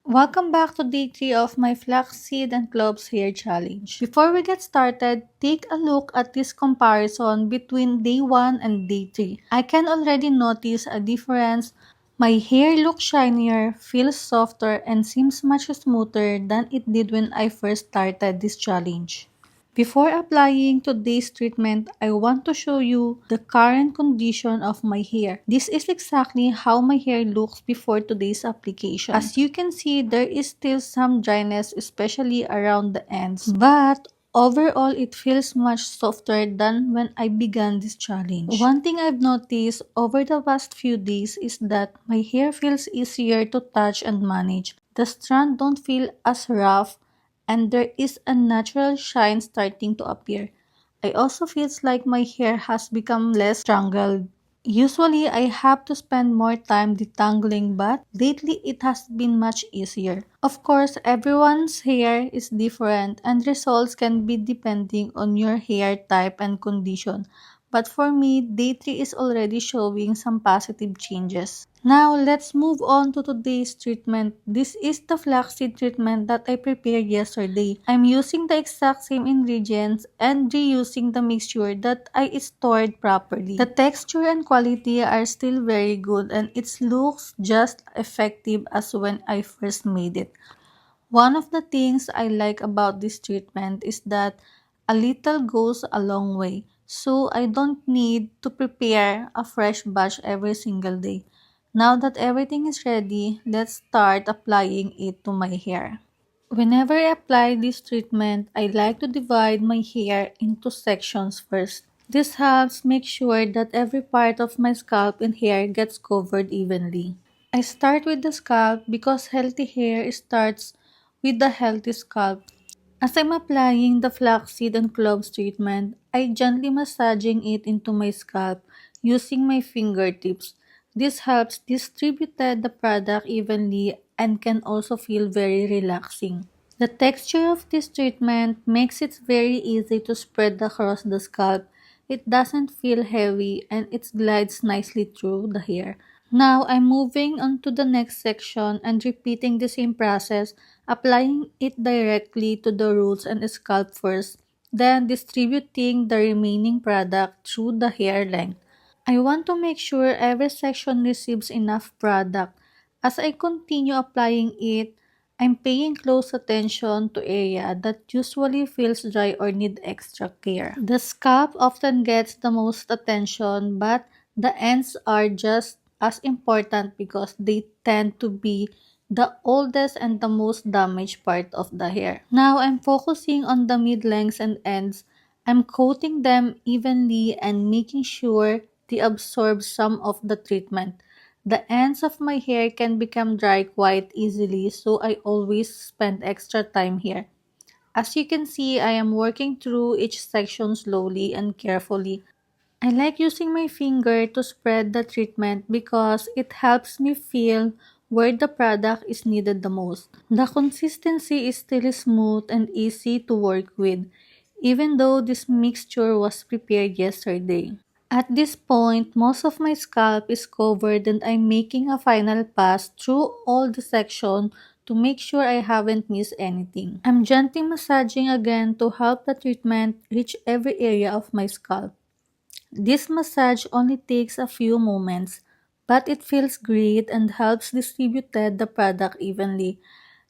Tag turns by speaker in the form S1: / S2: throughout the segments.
S1: Welcome back to day 3 of my flaxseed and cloves hair challenge. Before we get started, take a look at this comparison between day 1 and day 3. I can already notice a difference. My hair looks shinier, feels softer, and seems much smoother than it did when I first started this challenge. Before applying today's treatment, I want to show you the current condition of my hair. This is exactly how my hair looks before today's application. As you can see, there is still some dryness, especially around the ends. But overall, it feels much softer than when I began this challenge. One thing I've noticed over the past few days is that my hair feels easier to touch and manage. The strands don't feel as rough and there is a natural shine starting to appear. I also feels like my hair has become less tangled. Usually I have to spend more time detangling, but lately it has been much easier. Of course, everyone's hair is different and results can be depending on your hair type and condition. But for me, day 3 is already showing some positive changes. Now, let's move on to today's treatment. This is the flaxseed treatment that I prepared yesterday. I'm using the exact same ingredients and reusing the mixture that I stored properly. The texture and quality are still very good and it looks just effective as when I first made it. One of the things I like about this treatment is that a little goes a long way, so I don't need to prepare a fresh batch every single day. Now that everything is ready, let's start applying it to my hair. Whenever I apply this treatment, I like to divide my hair into sections first. This helps make sure that every part of my scalp and hair gets covered evenly. I start with the scalp because healthy hair starts with the healthy scalp. As I'm applying the flaxseed and cloves treatment, I gently massaging it into my scalp using my fingertips. This helps distribute the product evenly and can also feel very relaxing. The texture of this treatment makes it very easy to spread across the scalp. It doesn't feel heavy and it glides nicely through the hair. Now I'm moving on to the next section and repeating the same process, applying it directly to the roots and scalp first, then distributing the remaining product through the hair length. I want to make sure every section receives enough product. As I continue applying it, I'm paying close attention to area that usually feels dry or need extra care. The scalp often gets the most attention, but the ends are just as important because they tend to be the oldest and the most damaged part of the hair. Now I'm focusing on the mid-lengths and ends. I'm coating them evenly and making sure they absorb some of the treatment. The ends of my hair can become dry quite easily, so I always spend extra time here. As you can see, I am working through each section slowly and carefully. I like using my finger to spread the treatment because it helps me feel where the product is needed the most. The consistency is still smooth and easy to work with, even though this mixture was prepared yesterday. At this point, most of my scalp is covered and I'm making a final pass through all the section to make sure I haven't missed anything. I'm gently massaging again to help the treatment reach every area of my scalp. This massage only takes a few moments, but it feels great and helps distribute the product evenly.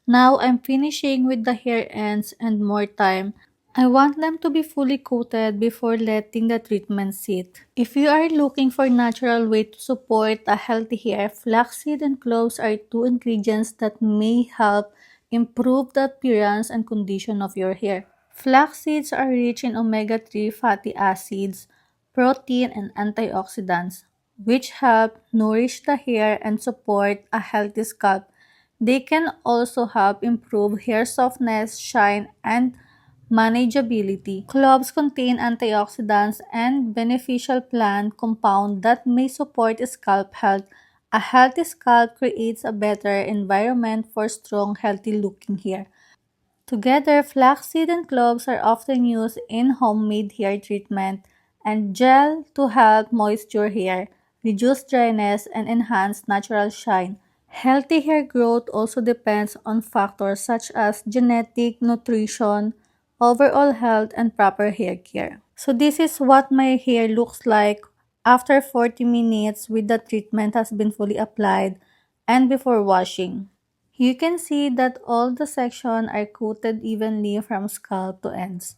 S1: Now I'm finishing with the hair ends and more time. I want them to be fully coated before letting the treatment sit. If you are looking for a natural way to support a healthy hair, flaxseed and cloves are two ingredients that may help improve the appearance and condition of your hair. Flax seeds are rich in omega-3 fatty acids, protein, and antioxidants, which help nourish the hair and support a healthy scalp. They can also help improve hair softness, shine, and manageability. Cloves contain antioxidants and beneficial plant compounds that may support scalp health. A healthy scalp creates a better environment for strong, healthy-looking hair. Together, flaxseed and cloves are often used in homemade hair treatment and gel to help moisture hair, reduce dryness, and enhance natural shine. Healthy hair growth also depends on factors such as genetic, nutrition, overall health, and proper hair care. So this is what my hair looks like after 40 minutes with the treatment has been fully applied and before washing. You can see that all the sections are coated evenly from scalp to ends.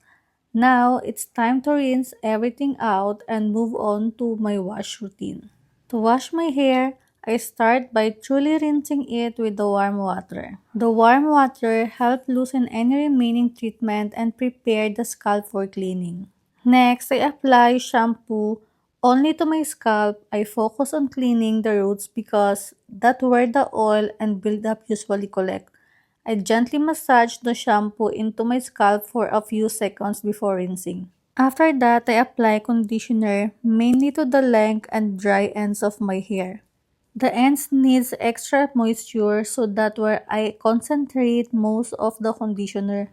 S1: Now, it's time to rinse everything out and move on to my wash routine. To wash my hair, I start by truly rinsing it with the warm water. The warm water helps loosen any remaining treatment and prepare the scalp for cleaning. Next, I apply shampoo only to my scalp. I focus on cleaning the roots because that's where the oil and buildup usually collect. I gently massage the shampoo into my scalp for a few seconds before rinsing. After that, I apply conditioner mainly to the length and dry ends of my hair. The ends needs extra moisture so that where I concentrate most of the conditioner.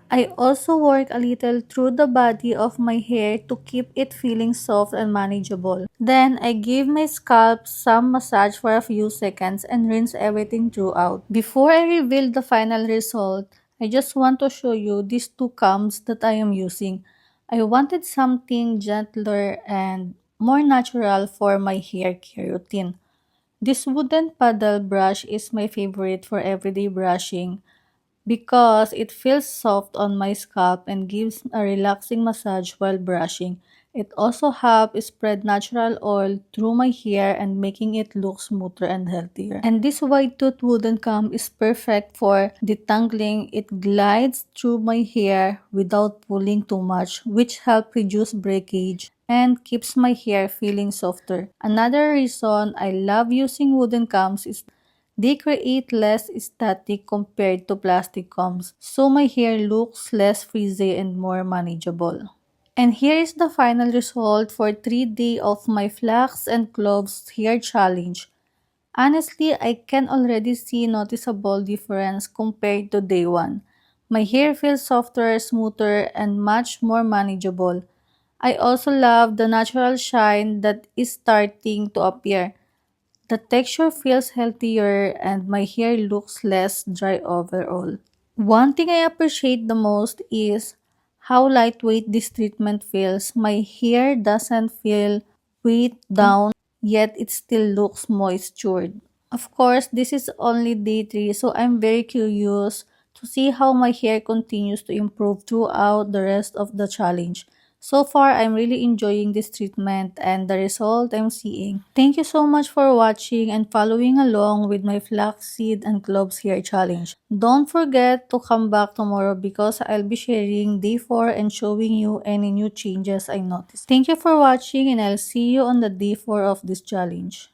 S1: I also work a little through the body of my hair to keep it feeling soft and manageable. Then I give my scalp some massage for a few seconds and rinse everything throughout. Before I reveal the final result, I just want to show you these two combs that I am using. I wanted something gentler and more natural for my hair care routine. This wooden paddle brush is my favorite for everyday brushing because it feels soft on my scalp and gives a relaxing massage while brushing. It also helps spread natural oil through my hair and making it look smoother and healthier. And this wide tooth wooden comb is perfect for detangling. It glides through my hair without pulling too much, which helps reduce breakage and keeps my hair feeling softer. Another reason I love using wooden combs is they create less static compared to plastic combs, so my hair looks less frizzy and more manageable. And here is the final result for 3 days of my Flax and Cloves hair challenge. Honestly, I can already see noticeable difference compared to day 1. My hair feels softer, smoother, and much more manageable. I also love the natural shine that is starting to appear. The texture feels healthier and my hair looks less dry overall. One thing I appreciate the most is how lightweight this treatment feels. My hair doesn't feel weighed down, yet it still looks moistured. Of course, this is only day 3, so I'm very curious to see how my hair continues to improve throughout the rest of the challenge. So far, I'm really enjoying this treatment and the result I'm seeing. Thank you so much for watching and following along with my flaxseed and cloves hair challenge. Don't forget to come back tomorrow because I'll be sharing day 4 and showing you any new changes I noticed. Thank you for watching and I'll see you on the day 4 of this challenge.